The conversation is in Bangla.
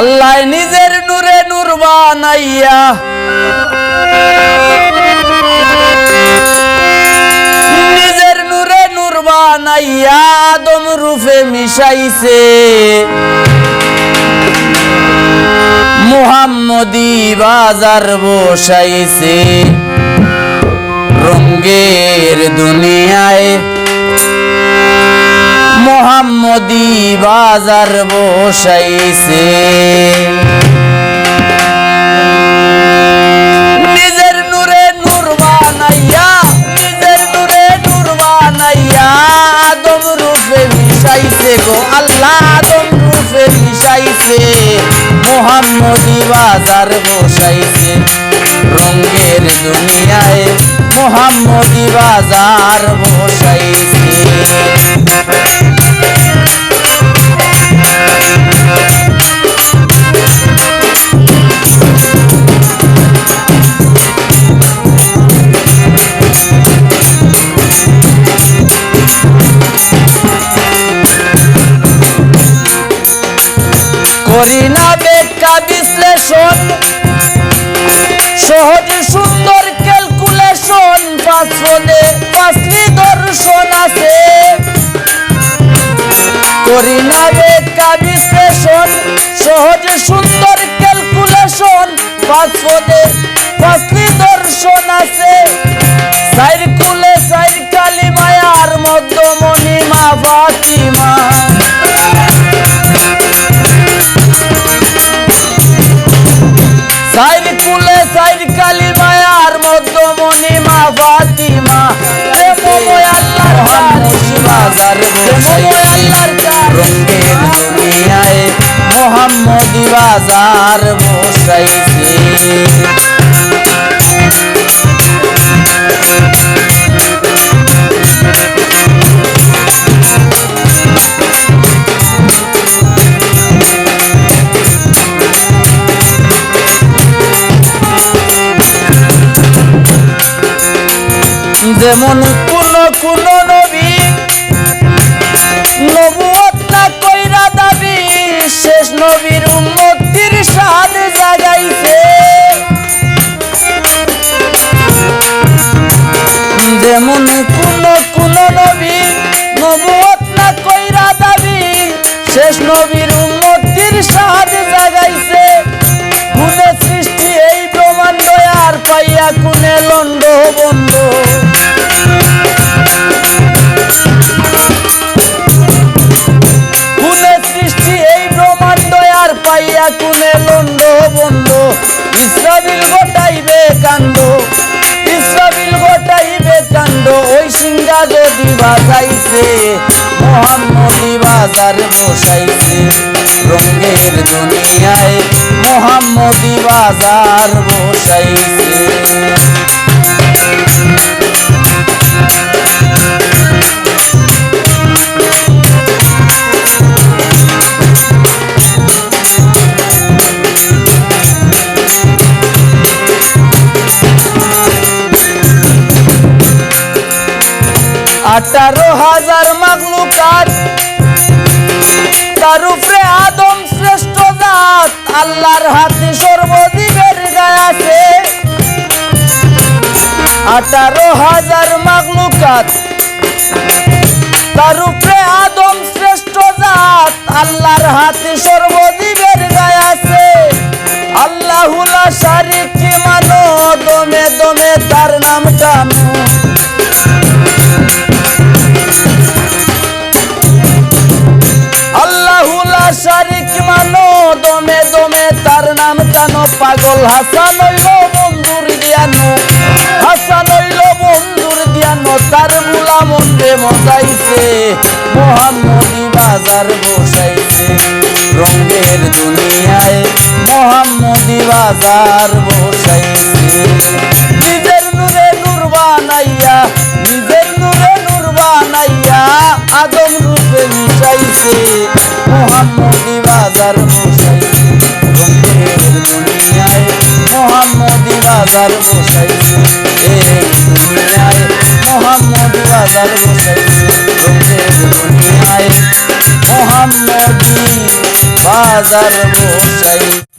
আল্লাহ নিজের নূরে নূর বানাইয়া নিজের নূরে নূর বানাইয়া আদম রূপে মিশাইছে মুহাম্মদি বাজার বসাইছে রঙ্গের দুনিয়ায় মুহাম্মদি বাজার বসাইছে নিজের নূরে নূর বানাইয়া নিজের নূরে নূর বানাইয়া আদম রূপে মিশাইছে গো আল্লাহ আদম রূপে মিশাইছে মুহাম্মদি বাজার বসাইছে রঙ্গের দুনিয়ায় মুহাম্মদি বাজার বসাইছে করি না ব্যাখ্যা বিশ্লেষণ সহজ সুন্দর ক্যালকুলেশন পাঁচফোদে পাঁচলি দর্শন আছে করি না ব্যাখ্যা বিশ্লেষণ সহজ সুন্দর ক্যালকুলেশন পাঁচফোদে পাঁচলি দর্শন আছে সাইর কুলে সাইর কালী মায়ার মধ্যমণি মা ফাতিমা সাইর কুলে সাইর কালী মায়ার মধ্যমণি মা ফাতিমা প্রেমময় আল্লাহর বাজার বসাইছে রঙ্গের দুনিয়ায় মুহাম্মদি বাজার বসাইছে যেমন কোন নবী নবুয়ত না কইরা দাবি শেষ নবীর উম্মতির শান জাগাইছে যেমন কোন নবী নবুয়ত না কইরা দাবি শেষ নবীর উম্মতির শান জাগাইছে গুণে সৃষ্টি এই ব্রহ্মাণ্ড আর পাইয়া কোনে লন্ড বন্ধ কুনে লন্ড বন্ধ ইসরাফিল গোটাইবে কাণ্ড ইসরাফিল গোটাইবে কাণ্ড ওই সিংহা যদি বাজাইছে মুহাম্মদি বাজার বসাইছে রঙ্গের দুনিয়ায় মুহাম্মদি বাজার বসাইছে আঠারো হাজার মাখলুকাত তার উপরে আদম শ্রেষ্ঠ জাত আল্লাহর হাতে সর্বজীবের গায়ে আছে 18,000 মাখলুকাত তার উপরে আদম শ্রেষ্ঠ জাত আল্লাহর হাতে সর্বজীবের গায়ে আছে আল্লাহু লা শারীকা মানো দমে দমে তার নাম টানো আল্লাহু লা শারীকা মানো দমে দমে তার নাম টানো পাগল হাসান হইল বন্ধুর জ্ঞানো হাসান হইল বন্ধুর জ্ঞানো তার মুলা মন্দে মজাইছে মুহাম্মদি বাজার বসাইছে রঙের দুনিয়ায় মুহাম্মদি বাজার বসাইছে নিজের নূরে নূর বানাইয়া নিজের নূরে নূর বানাইয়া আদম রূপে মিশাইছে মুহাম্মদি বাজার বসাইছে রঙের দুনিয়ায় মুহাম্মদি বাজার বসাইছে এই দুনিয়ায় মুহাম্মদি বাজার বসাইছে রঙের দুনিয়ায় মুহাম্মদি বাজার বসাই।